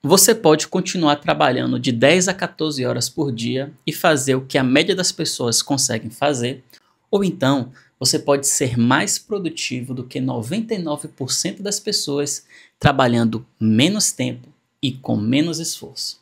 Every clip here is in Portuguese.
Você pode continuar trabalhando de 10 a 14 horas por dia e fazer o que a média das pessoas conseguem fazer, ou então você pode ser mais produtivo do que 99% das pessoas trabalhando menos tempo e com menos esforço.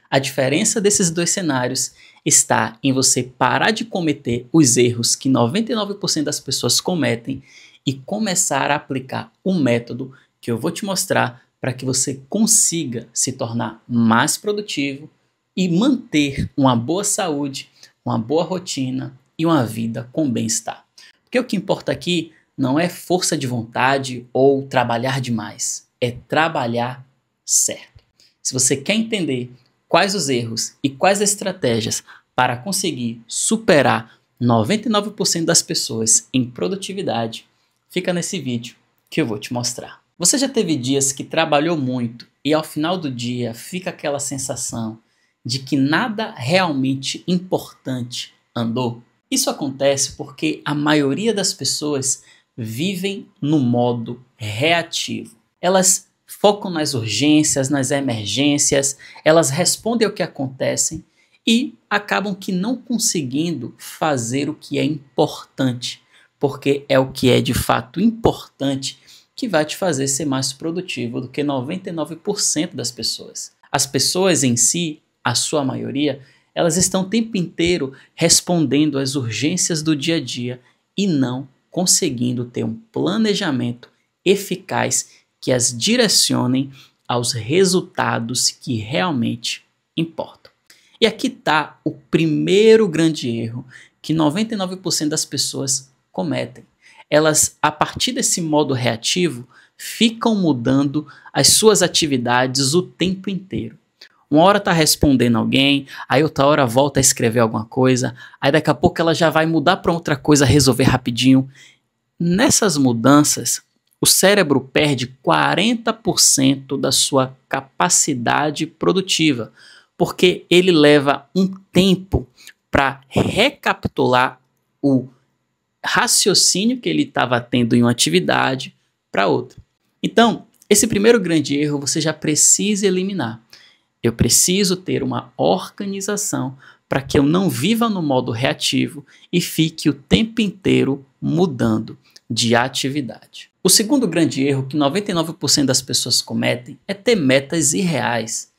A diferença desses dois cenários está em você parar de cometer os erros que 99% das pessoas cometem e começar a aplicar o método que eu vou te mostrar para que você consiga se tornar mais produtivo e manter uma boa saúde, uma boa rotina e uma vida com bem-estar. Porque o que importa aqui não é força de vontade ou trabalhar demais, é trabalhar certo. Se você quer entender quais os erros e quais as estratégias para conseguir superar 99% das pessoas em produtividade, fica nesse vídeo que eu vou te mostrar. Você já teve dias que trabalhou muito e ao final do dia fica aquela sensação de que nada realmente importante andou? Isso acontece porque a maioria das pessoas vivem no modo reativo. Elas focam nas urgências, nas emergências, elas respondem ao que acontecem e acabam que não conseguindo fazer o que é importante, porque é o que é de fato importante que vai te fazer ser mais produtivo do que 99% das pessoas. As pessoas em si, a sua maioria, elas estão o tempo inteiro respondendo às urgências do dia a dia e não conseguindo ter um planejamento eficaz que as direcionem aos resultados que realmente importam. E aqui está o primeiro grande erro que 99% das pessoas cometem. Elas, a partir desse modo reativo, ficam mudando as suas atividades o tempo inteiro. Uma hora está respondendo alguém, aí outra hora volta a escrever alguma coisa, aí daqui a pouco ela já vai mudar para outra coisa, resolver rapidinho. Nessas mudanças, o cérebro perde 40% da sua capacidade produtiva, porque ele leva um tempo para recapitular o raciocínio que ele estava tendo em uma atividade para outra. Então, esse primeiro grande erro você já precisa eliminar. Eu preciso ter uma organização para que eu não viva no modo reativo e fique o tempo inteiro mudando de atividade. O segundo grande erro que 99% das pessoas cometem é ter metas irreais.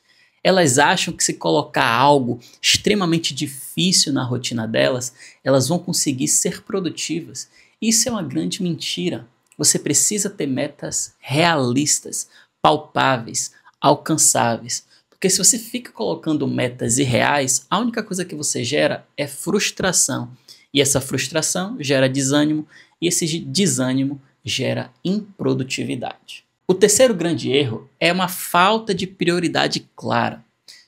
Elas acham que se colocar algo extremamente difícil na rotina delas, elas vão conseguir ser produtivas. Isso é uma grande mentira. Você precisa ter metas realistas, palpáveis, alcançáveis. Porque se você fica colocando metas irreais, a única coisa que você gera é frustração. E essa frustração gera desânimo, e esse desânimo gera improdutividade. O terceiro grande erro é uma falta de prioridade clara.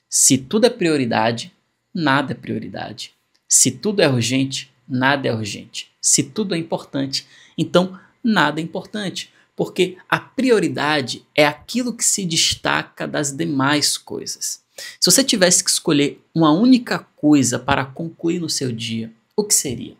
Se tudo é prioridade, nada é prioridade. Se tudo é urgente, nada é urgente. Se tudo é importante, então nada é importante. Porque a prioridade é aquilo que se destaca das demais coisas. Se você tivesse que escolher uma única coisa para concluir no seu dia, o que seria?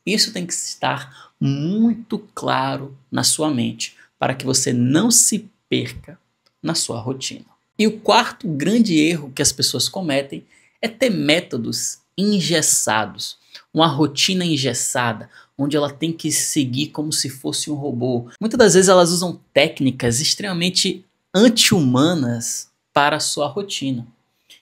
Isso tem que estar muito claro na sua mente, para que você não se perca na sua rotina. E o quarto grande erro que as pessoas cometem é ter métodos engessados, uma rotina engessada, onde ela tem que seguir como se fosse um robô. Muitas das vezes elas usam técnicas extremamente anti-humanas para a sua rotina.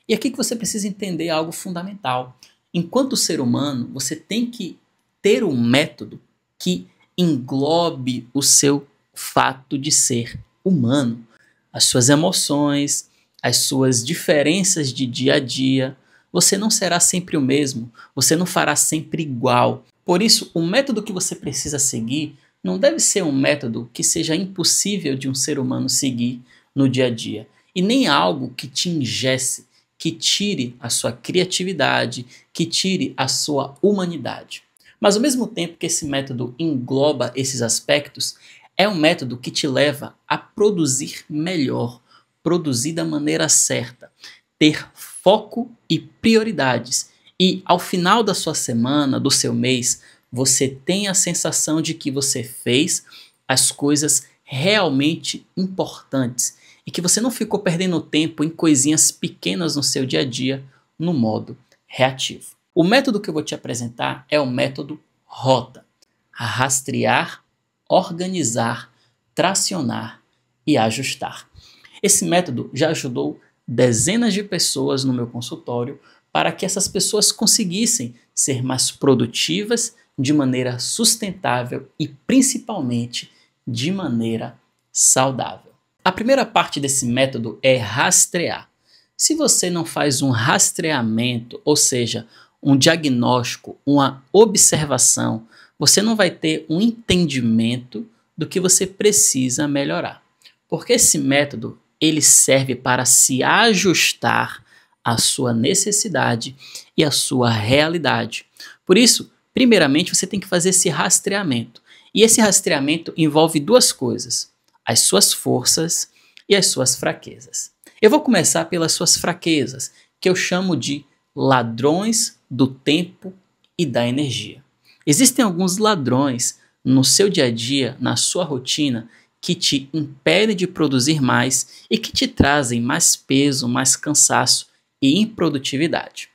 E aqui que você precisa entender algo fundamental. Enquanto ser humano, você tem que ter um método que englobe o seu fato de ser humano, as suas emoções, as suas diferenças de dia a dia. Você não será sempre o mesmo, você não fará sempre igual. Por isso, o método que você precisa seguir não deve ser um método que seja impossível de um ser humano seguir no dia a dia, e nem algo que te engesse, que tire a sua criatividade, que tire a sua humanidade. Mas ao mesmo tempo que esse método engloba esses aspectos, é um método que te leva a produzir melhor, produzir da maneira certa, ter foco e prioridades. E ao final da sua semana, do seu mês, você tem a sensação de que você fez as coisas realmente importantes e que você não ficou perdendo tempo em coisinhas pequenas no seu dia a dia no modo reativo. O método que eu vou te apresentar é o método ROTA: rastrear, organizar, tracionar e ajustar. Esse método já ajudou dezenas de pessoas no meu consultório para que essas pessoas conseguissem ser mais produtivas de maneira sustentável e principalmente de maneira saudável. A primeira parte desse método é rastrear. Se você não faz um rastreamento, ou seja, um diagnóstico, uma observação, você não vai ter um entendimento do que você precisa melhorar. Porque esse método, ele serve para se ajustar à sua necessidade e à sua realidade. Por isso, primeiramente, você tem que fazer esse rastreamento. E esse rastreamento envolve duas coisas: as suas forças e as suas fraquezas. Eu vou começar pelas suas fraquezas, que eu chamo de ladrões do tempo e da energia. Existem alguns ladrões no seu dia a dia, na sua rotina, que te impedem de produzir mais e que te trazem mais peso, mais cansaço e improdutividade.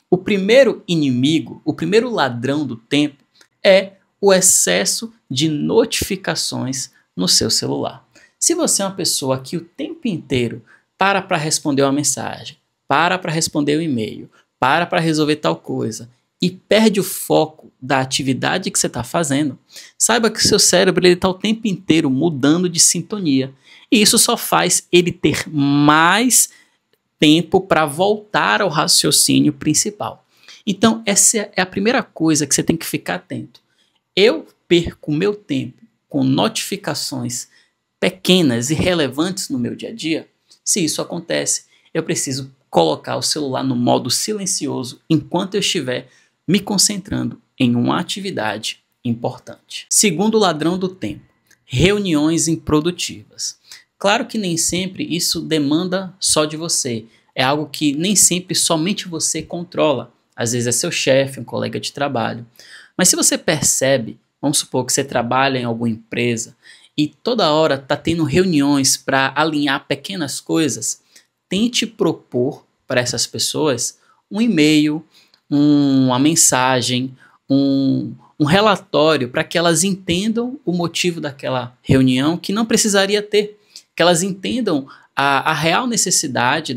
O primeiro inimigo, o primeiro ladrão do tempo é o excesso de notificações no seu celular. Se você é uma pessoa que o tempo inteiro para responder uma mensagem, para responder um e-mail, para resolver tal coisa e perde o foco da atividade que você está fazendo, saiba que o seu cérebro está o tempo inteiro mudando de sintonia. E isso só faz ele ter mais tempo para voltar ao raciocínio principal. Então, essa é a primeira coisa que você tem que ficar atento. Eu perco meu tempo com notificações pequenas e relevantes no meu dia a dia? Se isso acontece, eu preciso colocar o celular no modo silencioso enquanto eu estiver me concentrando em uma atividade importante. Segundo ladrão do tempo, reuniões improdutivas. Claro que nem sempre isso demanda só de você. É algo que nem sempre somente você controla. Às vezes é seu chefe, um colega de trabalho. Mas se você percebe, vamos supor que você trabalha em alguma empresa e toda hora está tendo reuniões para alinhar pequenas coisas, tente propor para essas pessoas um e-mail, uma mensagem, um relatório para que elas entendam o motivo daquela reunião que não precisaria ter, que elas entendam a real necessidade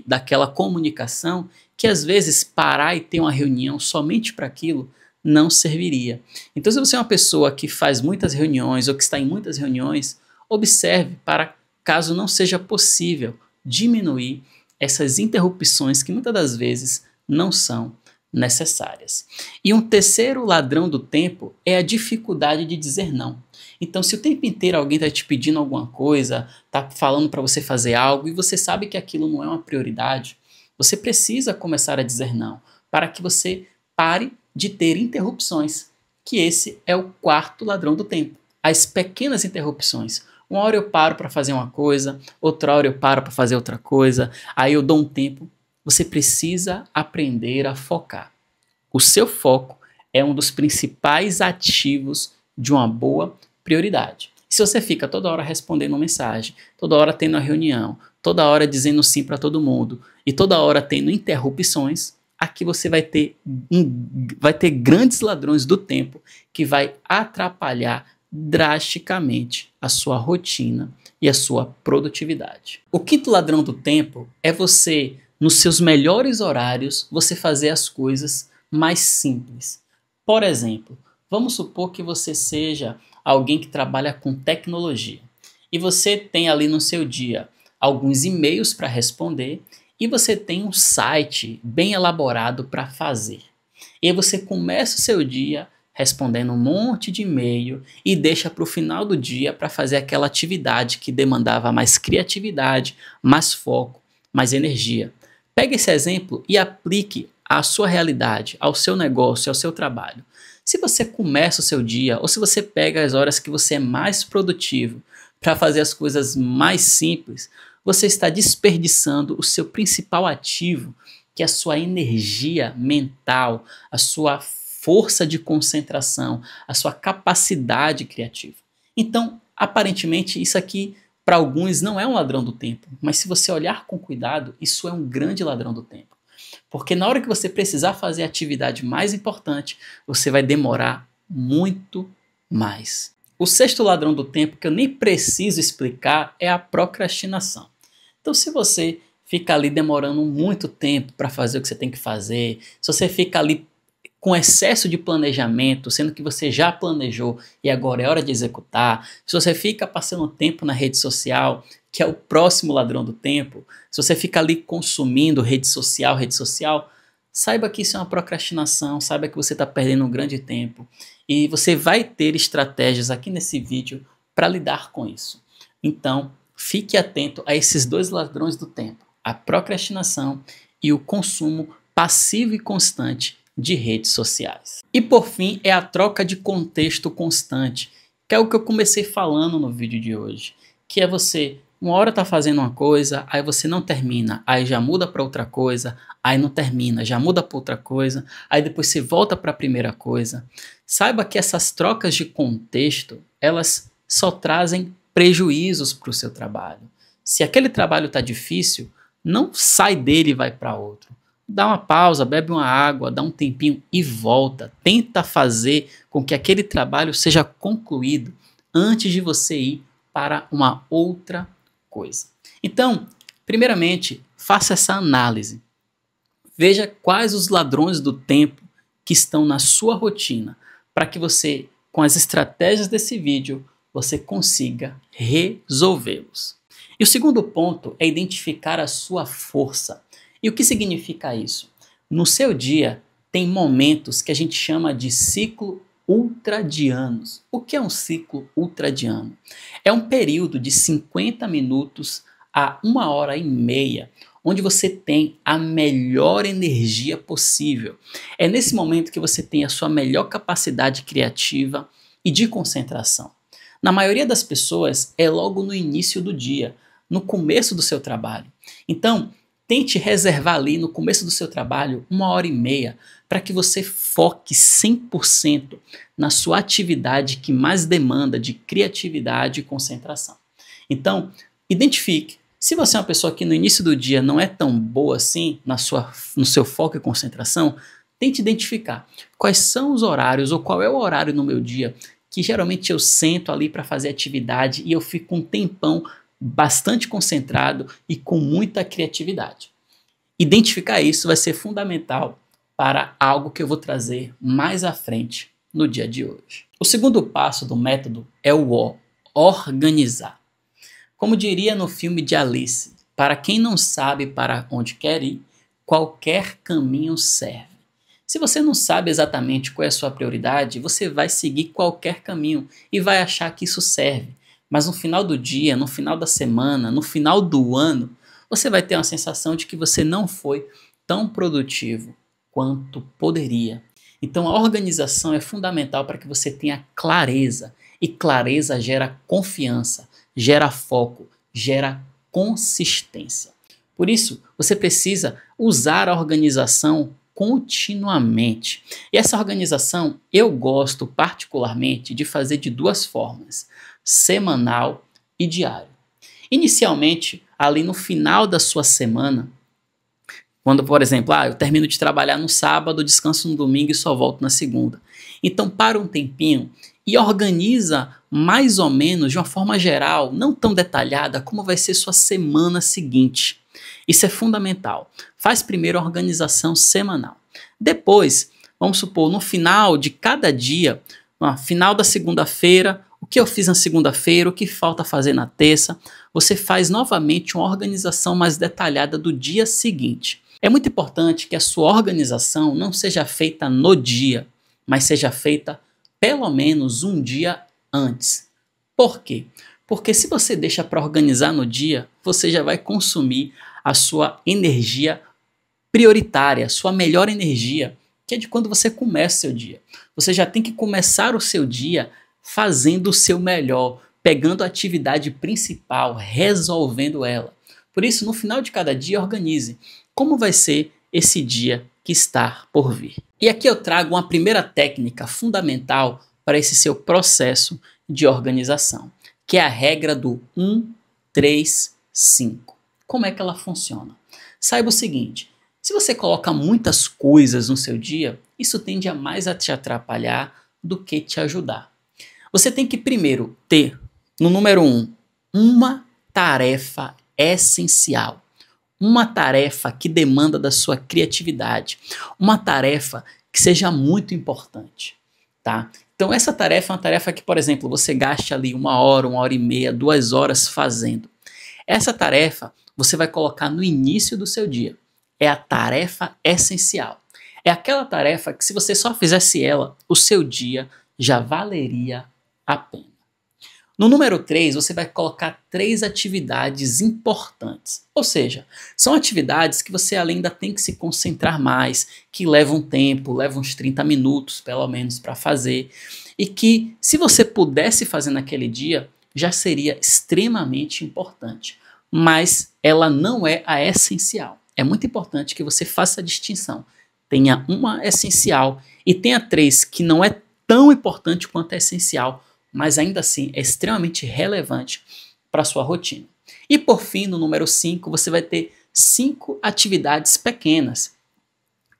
daquela comunicação, que às vezes parar e ter uma reunião somente para aquilo não serviria. Então, se você é uma pessoa que faz muitas reuniões ou que está em muitas reuniões, observe para, caso não seja possível, diminuir essas interrupções que muitas das vezes não são necessárias. E um terceiro ladrão do tempo é a dificuldade de dizer não. Então, se o tempo inteiro alguém está te pedindo alguma coisa, está falando para você fazer algo e você sabe que aquilo não é uma prioridade, você precisa começar a dizer não, para que você pare de ter interrupções, que esse é o quarto ladrão do tempo. As pequenas interrupções. Uma hora eu paro para fazer uma coisa, outra hora eu paro para fazer outra coisa, aí eu dou um tempo. Você precisa aprender a focar. O seu foco é um dos principais ativos de uma boa prioridade. Se você fica toda hora respondendo uma mensagem, toda hora tendo uma reunião, toda hora dizendo sim para todo mundo e toda hora tendo interrupções, aqui você vai ter grandes ladrões do tempo que vai atrapalhar drasticamente a sua rotina e a sua produtividade. O quinto ladrão do tempo é você, nos seus melhores horários, você fazer as coisas mais simples. Por exemplo, vamos supor que você seja alguém que trabalha com tecnologia e você tem ali no seu dia alguns e-mails para responder e você tem um site bem elaborado para fazer. E aí você começa o seu dia respondendo um monte de e-mail e deixa para o final do dia para fazer aquela atividade que demandava mais criatividade, mais foco, mais energia. Pegue esse exemplo e aplique à sua realidade, ao seu negócio, ao seu trabalho. Se você começa o seu dia ou se você pega as horas que você é mais produtivo para fazer as coisas mais simples, você está desperdiçando o seu principal ativo, que é a sua energia mental, a sua força de concentração, a sua capacidade criativa. Então, aparentemente, isso aqui para alguns não é um ladrão do tempo, mas se você olhar com cuidado, isso é um grande ladrão do tempo. Porque na hora que você precisar fazer a atividade mais importante, você vai demorar muito mais. O sexto ladrão do tempo, que eu nem preciso explicar, é a procrastinação. Então, se você fica ali demorando muito tempo para fazer o que você tem que fazer, se você fica ali com excesso de planejamento, sendo que você já planejou e agora é hora de executar, se você fica passando tempo na rede social, que é o próximo ladrão do tempo, se você fica ali consumindo rede social, saiba que isso é uma procrastinação, saiba que você está perdendo um grande tempo e você vai ter estratégias aqui nesse vídeo para lidar com isso. Então, fique atento a esses dois ladrões do tempo, a procrastinação e o consumo passivo e constante de redes sociais. E por fim, é a troca de contexto constante, que é o que eu comecei falando no vídeo de hoje, que é você, uma hora tá fazendo uma coisa, aí você não termina, aí já muda para outra coisa, aí não termina, já muda para outra coisa, aí depois você volta para a primeira coisa. Saiba que essas trocas de contexto, elas só trazem prejuízos para o seu trabalho. Se aquele trabalho tá difícil, não sai dele e vai para outro. Dá uma pausa, bebe uma água, dá um tempinho e volta. Tenta fazer com que aquele trabalho seja concluído antes de você ir para uma outra coisa. Então, primeiramente, faça essa análise. Veja quais os ladrões do tempo que estão na sua rotina, para que você, com as estratégias desse vídeo, você consiga resolvê-los. E o segundo ponto é identificar a sua força. E o que significa isso? No seu dia, tem momentos que a gente chama de ciclo ultradianos. O que é um ciclo ultradiano? É um período de 50 minutos a 1h30, onde você tem a melhor energia possível. É nesse momento que você tem a sua melhor capacidade criativa e de concentração. Na maioria das pessoas, é logo no início do dia, no começo do seu trabalho. Então, tente reservar ali no começo do seu trabalho 1h30 para que você foque 100% na sua atividade que mais demanda de criatividade e concentração. Então, identifique. Se você é uma pessoa que no início do dia não é tão boa assim no seu foco e concentração, tente identificar quais são os horários ou qual é o horário no meu dia que geralmente eu sento ali para fazer atividade e eu fico um tempão bastante concentrado e com muita criatividade. Identificar isso vai ser fundamental para algo que eu vou trazer mais à frente no dia de hoje. O segundo passo do método é o O, organizar. Como diria no filme de Alice, para quem não sabe para onde quer ir, qualquer caminho serve. Se você não sabe exatamente qual é a sua prioridade, você vai seguir qualquer caminho e vai achar que isso serve. Mas no final do dia, no final da semana, no final do ano, você vai ter uma sensação de que você não foi tão produtivo quanto poderia. Então a organização é fundamental para que você tenha clareza. E clareza gera confiança, gera foco, gera consistência. Por isso, você precisa usar a organização continuamente. E essa organização eu gosto particularmente de fazer de duas formas: semanal e diário. Inicialmente, ali no final da sua semana, quando, por exemplo, eu termino de trabalhar no sábado, descanso no domingo e só volto na segunda. Então, para um tempinho e organiza mais ou menos, de uma forma geral, não tão detalhada, como vai ser sua semana seguinte. Isso é fundamental. Faz primeiro a organização semanal. Depois, vamos supor, no final de cada dia, no final da segunda-feira, o que eu fiz na segunda-feira, o que falta fazer na terça, você faz novamente uma organização mais detalhada do dia seguinte. É muito importante que a sua organização não seja feita no dia, mas seja feita pelo menos um dia antes. Por quê? Porque se você deixa para organizar no dia, você já vai consumir a sua energia prioritária, a sua melhor energia, que é de quando você começa o seu dia. Você já tem que começar o seu dia fazendo o seu melhor, pegando a atividade principal, resolvendo ela. Por isso, no final de cada dia, organize como vai ser esse dia que está por vir. E aqui eu trago uma primeira técnica fundamental para esse seu processo de organização, que é a regra do 1, 3-5. Como é que ela funciona? Saiba o seguinte, se você coloca muitas coisas no seu dia, isso tende a mais a te atrapalhar do que te ajudar. Você tem que primeiro ter, no número 1, uma tarefa essencial. Uma tarefa que demanda da sua criatividade. Uma tarefa que seja muito importante, tá? Então essa tarefa é uma tarefa que, por exemplo, você gaste ali 1 hora e meia, 2 horas fazendo. Essa tarefa você vai colocar no início do seu dia. É a tarefa essencial. É aquela tarefa que, se você só fizesse ela, o seu dia já valeria a pena. No número 3, você vai colocar 3 atividades importantes. Ou seja, são atividades que você ainda tem que se concentrar mais, que levam tempo, levam uns 30 minutos pelo menos para fazer, e que, se você pudesse fazer naquele dia, já seria extremamente importante. Mas ela não é a essencial. É muito importante que você faça a distinção. Tenha uma essencial e tenha 3 que não é tão importante quanto a essencial, mas ainda assim é extremamente relevante para a sua rotina. E por fim, no número 5, você vai ter 5 atividades pequenas,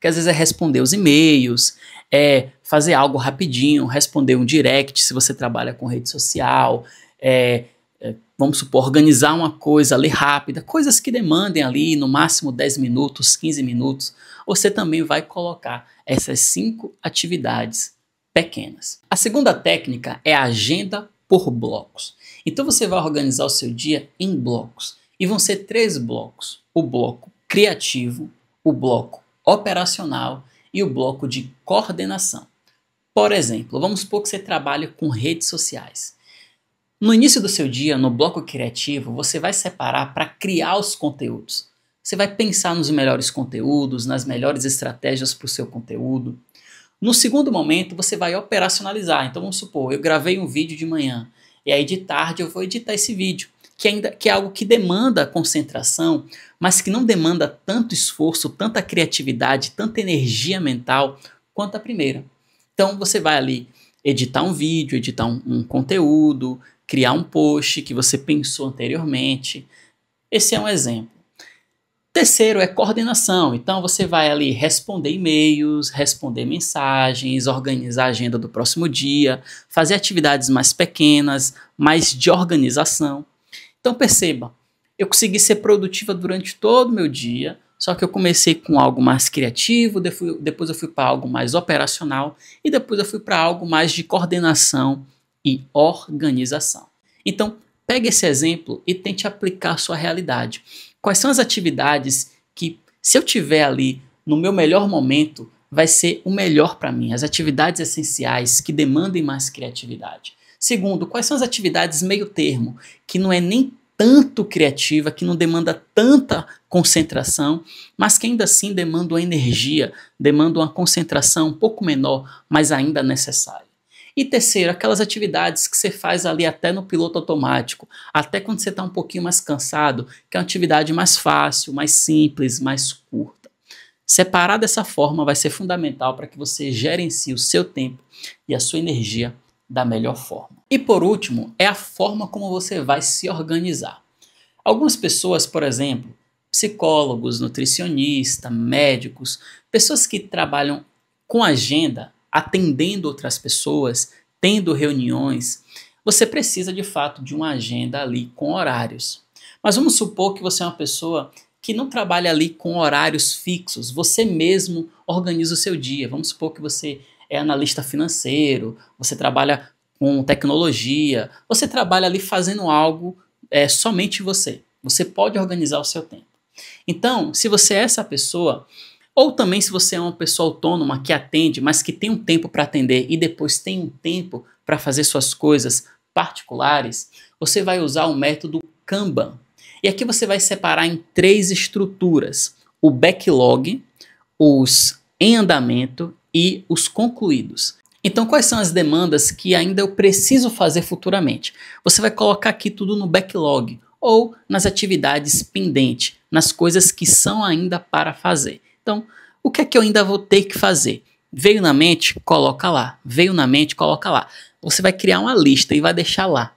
que às vezes é responder os e-mails, é fazer algo rapidinho, responder um direct se você trabalha com rede social, vamos supor, organizar uma coisa, ler rápida, coisas que demandem ali no máximo 10 minutos, 15 minutos. Você também vai colocar essas 5 atividades pequenas. A segunda técnica é a agenda por blocos. Então você vai organizar o seu dia em blocos. E vão ser 3 blocos. O bloco criativo, o bloco operacional e o bloco de coordenação. Por exemplo, vamos supor que você trabalha com redes sociais. No início do seu dia, no bloco criativo, você vai separar para criar os conteúdos. Você vai pensar nos melhores conteúdos, nas melhores estratégias para o seu conteúdo. No segundo momento, você vai operacionalizar. Então, vamos supor, eu gravei um vídeo de manhã e aí de tarde eu vou editar esse vídeo, que é algo que demanda concentração, mas que não demanda tanto esforço, tanta criatividade, tanta energia mental quanto a primeira. Então, você vai ali editar um vídeo, editar um conteúdo, criar um post que você pensou anteriormente. Esse é um exemplo. Terceiro é coordenação. Então você vai ali responder e-mails, responder mensagens, organizar a agenda do próximo dia, fazer atividades mais pequenas, mais de organização. Então perceba, eu consegui ser produtiva durante todo o meu dia, só que eu comecei com algo mais criativo, depois eu fui para algo mais operacional e depois eu fui para algo mais de coordenação e organização. Então, pegue esse exemplo e tente aplicar a sua realidade. Quais são as atividades que, se eu tiver ali no meu melhor momento, vai ser o melhor para mim? As atividades essenciais que demandem mais criatividade. Segundo, quais são as atividades meio termo, que não é nem tanto criativa, que não demanda tanta concentração, mas que ainda assim demandam energia, demandam uma concentração um pouco menor, mas ainda necessária. E terceiro, aquelas atividades que você faz ali até no piloto automático, até quando você está um pouquinho mais cansado, que é uma atividade mais fácil, mais simples, mais curta. Separar dessa forma vai ser fundamental para que você gerencie o seu tempo e a sua energia da melhor forma. E por último, é a forma como você vai se organizar. Algumas pessoas, por exemplo, psicólogos, nutricionistas, médicos, pessoas que trabalham com agenda, atendendo outras pessoas, tendo reuniões, você precisa de fato de uma agenda ali com horários. Mas vamos supor que você é uma pessoa que não trabalha ali com horários fixos, você mesmo organiza o seu dia. Vamos supor que você é analista financeiro, você trabalha com tecnologia, você trabalha ali fazendo algo somente você. Você pode organizar o seu tempo. Então, se você é essa pessoa, ou também se você é uma pessoa autônoma que atende, mas que tem um tempo para atender e depois tem um tempo para fazer suas coisas particulares, você vai usar o método Kanban. E aqui você vai separar em 3 estruturas: o backlog, os em andamento e os concluídos. Então, quais são as demandas que ainda eu preciso fazer futuramente? Você vai colocar aqui tudo no backlog ou nas atividades pendentes, nas coisas que são ainda para fazer. Então, o que é que eu ainda vou ter que fazer? Veio na mente? Coloca lá. Veio na mente? Coloca lá. Você vai criar uma lista e vai deixar lá.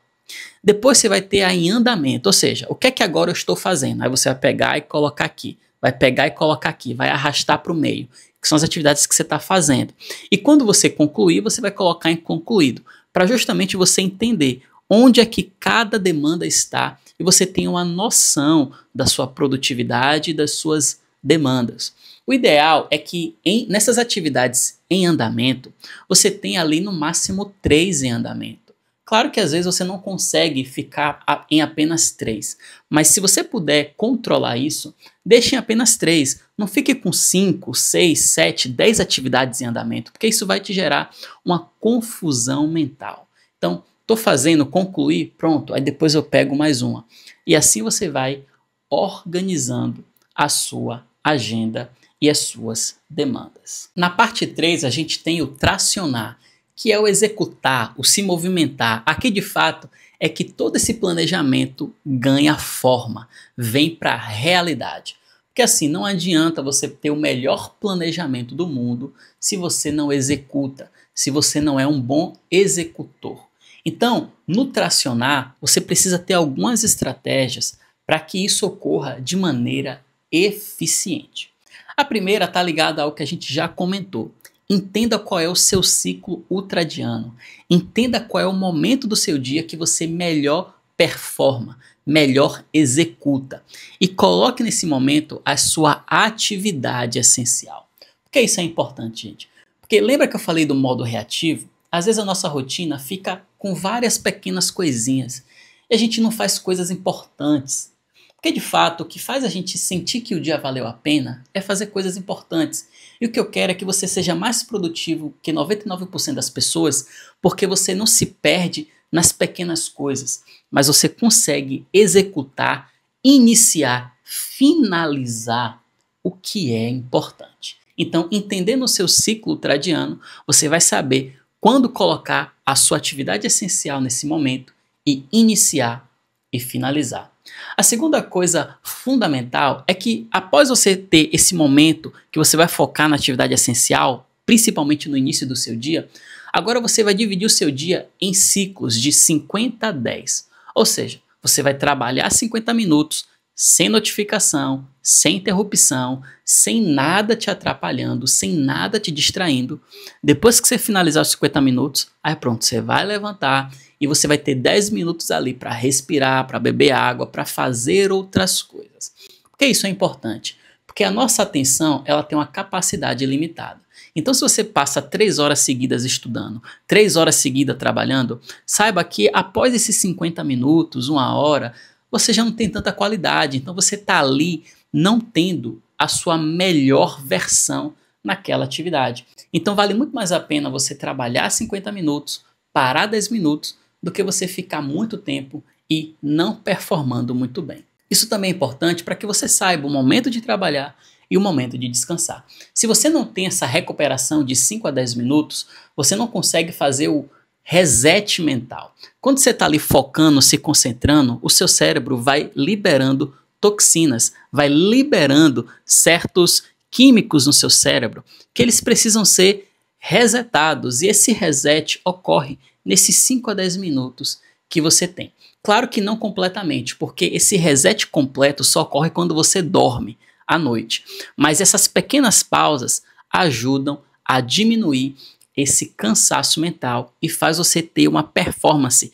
Depois você vai ter a em andamento, ou seja, o que é que agora eu estou fazendo? Aí você vai pegar e colocar aqui, vai pegar e colocar aqui, vai arrastar para o meio, que são as atividades que você está fazendo. E quando você concluir, você vai colocar em concluído, para justamente você entender onde é que cada demanda está e você tenha uma noção da sua produtividade e das suas demandas. O ideal é que nessas atividades em andamento, você tenha ali no máximo 3 em andamento. Claro que às vezes você não consegue ficar em apenas 3, mas se você puder controlar isso, deixe em apenas 3. Não fique com 5, 6, 7, 10 atividades em andamento, porque isso vai te gerar uma confusão mental. Então, estou fazendo, concluir, pronto, aí depois eu pego mais uma. E assim você vai organizando a sua agenda e as suas demandas. Na parte 3, a gente tem o tracionar, que é o executar, o se movimentar. Aqui, de fato, é que todo esse planejamento ganha forma, vem para a realidade. Porque assim, não adianta você ter o melhor planejamento do mundo se você não executa, se você não é um bom executor. Então, no tracionar, você precisa ter algumas estratégias para que isso ocorra de maneira eficiente. A primeira está ligada ao que a gente já comentou. Entenda qual é o seu ciclo ultradiano. Entenda qual é o momento do seu dia que você melhor performa, melhor executa. E coloque nesse momento a sua atividade essencial. Por que isso é importante, gente? Porque lembra que eu falei do modo reativo? Às vezes a nossa rotina fica com várias pequenas coisinhas e a gente não faz coisas importantes. Porque de fato o que faz a gente sentir que o dia valeu a pena é fazer coisas importantes. E o que eu quero é que você seja mais produtivo que 99% das pessoas, porque você não se perde nas pequenas coisas, mas você consegue executar, iniciar, finalizar o que é importante. Então, entendendo o seu ciclo ultradiano, você vai saber quando colocar a sua atividade essencial nesse momento e iniciar e finalizar. A segunda coisa fundamental é que após você ter esse momento que você vai focar na atividade essencial, principalmente no início do seu dia, agora você vai dividir o seu dia em ciclos de 50 a 10. Ou seja, você vai trabalhar 50 minutos sem notificação, sem interrupção, sem nada te atrapalhando, sem nada te distraindo. Depois que você finalizar os 50 minutos, aí pronto, você vai levantar e você vai ter 10 minutos ali para respirar, para beber água, para fazer outras coisas. Por que isso é importante? Porque a nossa atenção ela tem uma capacidade limitada. Então, se você passa 3 horas seguidas estudando, 3 horas seguidas trabalhando, saiba que após esses 50 minutos, 1 hora, você já não tem tanta qualidade. Então, você está ali não tendo a sua melhor versão naquela atividade. Então, vale muito mais a pena você trabalhar 50 minutos, parar 10 minutos, do que você ficar muito tempo e não performando muito bem. Isso também é importante para que você saiba o momento de trabalhar e o momento de descansar. Se você não tem essa recuperação de 5 a 10 minutos, você não consegue fazer o reset mental. Quando você está ali focando, se concentrando, o seu cérebro vai liberando toxinas, vai liberando certos químicos no seu cérebro que eles precisam ser resetados. E esse reset ocorre nesses 5 a 10 minutos que você tem. Claro que não completamente, porque esse reset completo só ocorre quando você dorme à noite. Mas essas pequenas pausas ajudam a diminuir esse cansaço mental e faz você ter uma performance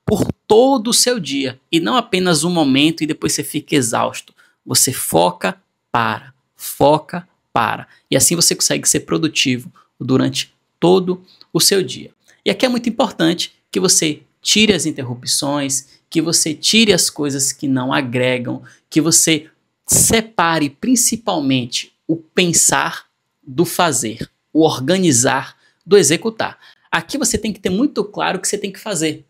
por todo o seu dia e não apenas um momento e depois você fica exausto. Você foca, para, foca, para. E assim você consegue ser produtivo durante todo o seu dia. E aqui é muito importante que você tire as interrupções, que você tire as coisas que não agregam, que você separe principalmente o pensar do fazer, o organizar do executar. Aqui você tem que ter muito claro o que você tem que fazer.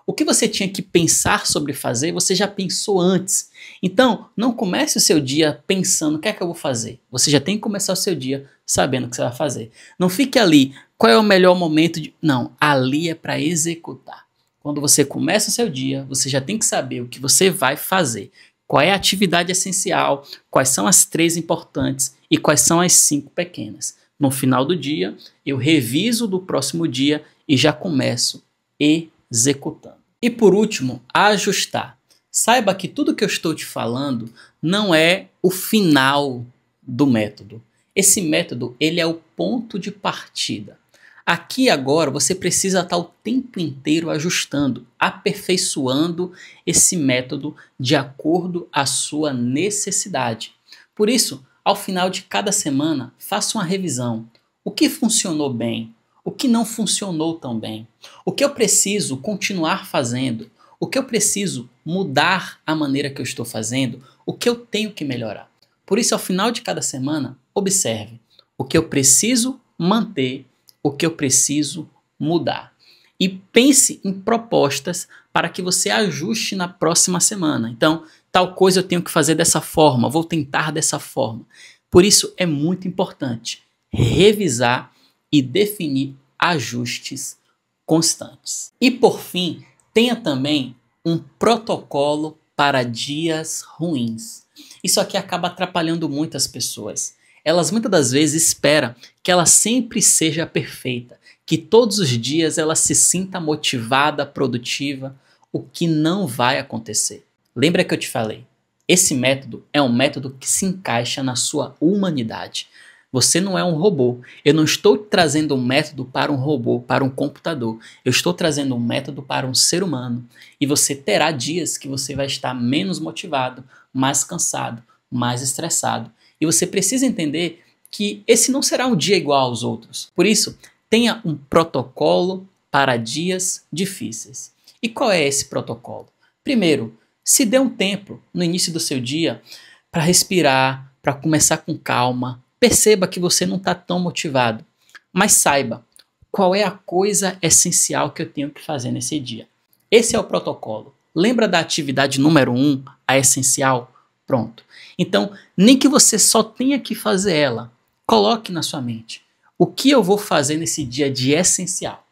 O que você tinha que pensar sobre fazer, você já pensou antes. Então, não comece o seu dia pensando o que é que eu vou fazer. Você já tem que começar o seu dia sabendo o que você vai fazer. Não fique ali, qual é o melhor momento de... Não, ali é para executar. Quando você começa o seu dia, você já tem que saber o que você vai fazer. Qual é a atividade essencial, quais são as 3 importantes e quais são as 5 pequenas. No final do dia, eu reviso do próximo dia e já começo executando. E por último, ajustar. Saiba que tudo que eu estou te falando não é o final do método. Esse método, ele é o ponto de partida. Aqui agora você precisa estar o tempo inteiro ajustando, aperfeiçoando esse método de acordo à sua necessidade. Por isso, ao final de cada semana, faça uma revisão. O que funcionou bem? O que não funcionou tão bem? O que eu preciso continuar fazendo? O que eu preciso mudar a maneira que eu estou fazendo? O que eu tenho que melhorar? Por isso, ao final de cada semana, observe o que eu preciso manter, o que eu preciso mudar. E pense em propostas para que você ajuste na próxima semana. Então, tal coisa eu tenho que fazer dessa forma, vou tentar dessa forma. Por isso, é muito importante revisar e definir ajustes constantes. E por fim, tenha também um protocolo para dias ruins. Isso aqui acaba atrapalhando muitas pessoas. Elas muitas das vezes esperam que ela sempre seja perfeita, que todos os dias ela se sinta motivada, produtiva, o que não vai acontecer. Lembra que eu te falei? Esse método é um método que se encaixa na sua humanidade. Você não é um robô. Eu não estou trazendo um método para um robô, para um computador. Eu estou trazendo um método para um ser humano. E você terá dias que você vai estar menos motivado, mais cansado, mais estressado. E você precisa entender que esse não será um dia igual aos outros. Por isso, tenha um protocolo para dias difíceis. E qual é esse protocolo? Primeiro, se dê um tempo no início do seu dia para respirar, para começar com calma. Perceba que você não está tão motivado, mas saiba qual é a coisa essencial que eu tenho que fazer nesse dia. Esse é o protocolo. Lembra da atividade número 1, a essencial? Pronto. Então, nem que você só tenha que fazer ela, coloque na sua mente. O que eu vou fazer nesse dia de essencial?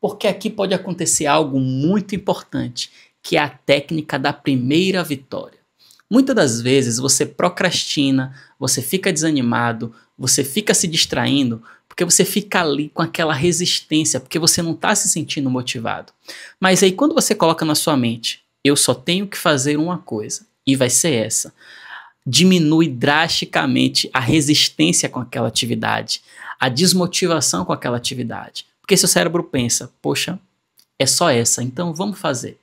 Porque aqui pode acontecer algo muito importante, que é a técnica da primeira vitória. Muitas das vezes você procrastina, você fica desanimado, você fica se distraindo, porque você fica ali com aquela resistência, porque você não está se sentindo motivado. Mas aí quando você coloca na sua mente, eu só tenho que fazer uma coisa, e vai ser essa, diminui drasticamente a resistência com aquela atividade, a desmotivação com aquela atividade. Porque seu cérebro pensa, poxa, é só essa, então vamos fazer.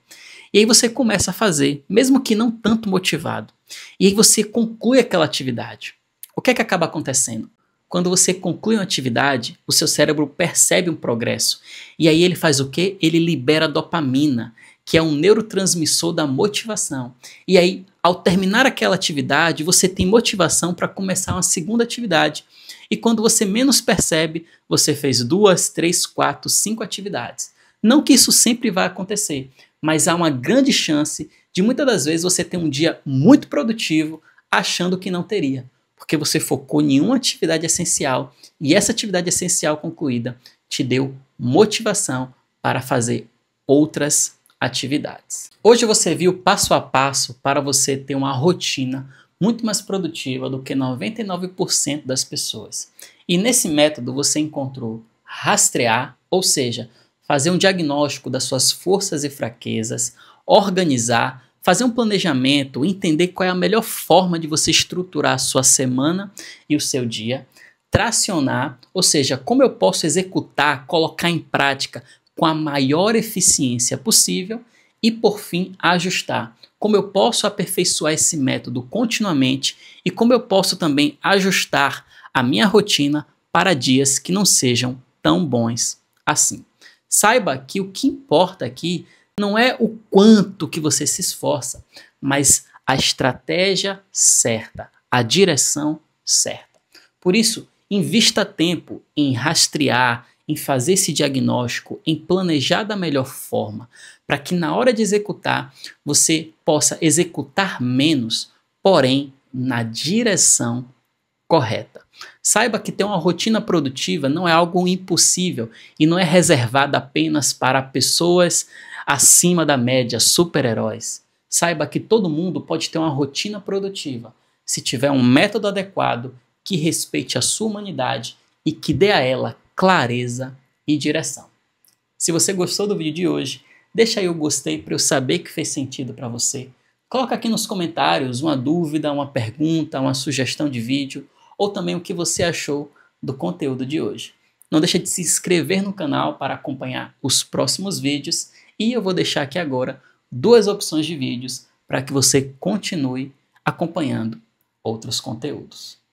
E aí você começa a fazer, mesmo que não tanto motivado. E aí você conclui aquela atividade. O que é que acaba acontecendo? Quando você conclui uma atividade, o seu cérebro percebe um progresso. E aí ele faz o quê? Ele libera dopamina, que é um neurotransmissor da motivação. E aí, ao terminar aquela atividade, você tem motivação para começar uma segunda atividade. E quando você menos percebe, você fez 2, 3, 4, 5 atividades. Não que isso sempre vai acontecer, mas há uma grande chance de muitas das vezes você ter um dia muito produtivo achando que não teria, porque você focou em uma atividade essencial e essa atividade essencial concluída te deu motivação para fazer outras atividades. Hoje você viu passo a passo para você ter uma rotina muito mais produtiva do que 99% das pessoas. E nesse método você encontrou rastrear, ou seja, fazer um diagnóstico das suas forças e fraquezas, organizar, fazer um planejamento, entender qual é a melhor forma de você estruturar a sua semana e o seu dia, tracionar, ou seja, como eu posso executar, colocar em prática com a maior eficiência possível e, por fim, ajustar. Como eu posso aperfeiçoar esse método continuamente e como eu posso também ajustar a minha rotina para dias que não sejam tão bons assim. Saiba que o que importa aqui não é o quanto que você se esforça, mas a estratégia certa, a direção certa. Por isso, invista tempo em rastrear, em fazer esse diagnóstico, em planejar da melhor forma, para que na hora de executar, você possa executar menos, porém na direção correta. Saiba que ter uma rotina produtiva não é algo impossível e não é reservado apenas para pessoas acima da média, super-heróis. Saiba que todo mundo pode ter uma rotina produtiva se tiver um método adequado que respeite a sua humanidade e que dê a ela clareza e direção. Se você gostou do vídeo de hoje, Deixa aí o gostei para eu saber que fez sentido para você. Coloca aqui nos comentários uma dúvida, uma pergunta, uma sugestão de vídeo ou também o que você achou do conteúdo de hoje. Não deixa de se inscrever no canal para acompanhar os próximos vídeos e eu vou deixar aqui agora 2 opções de vídeos para que você continue acompanhando outros conteúdos.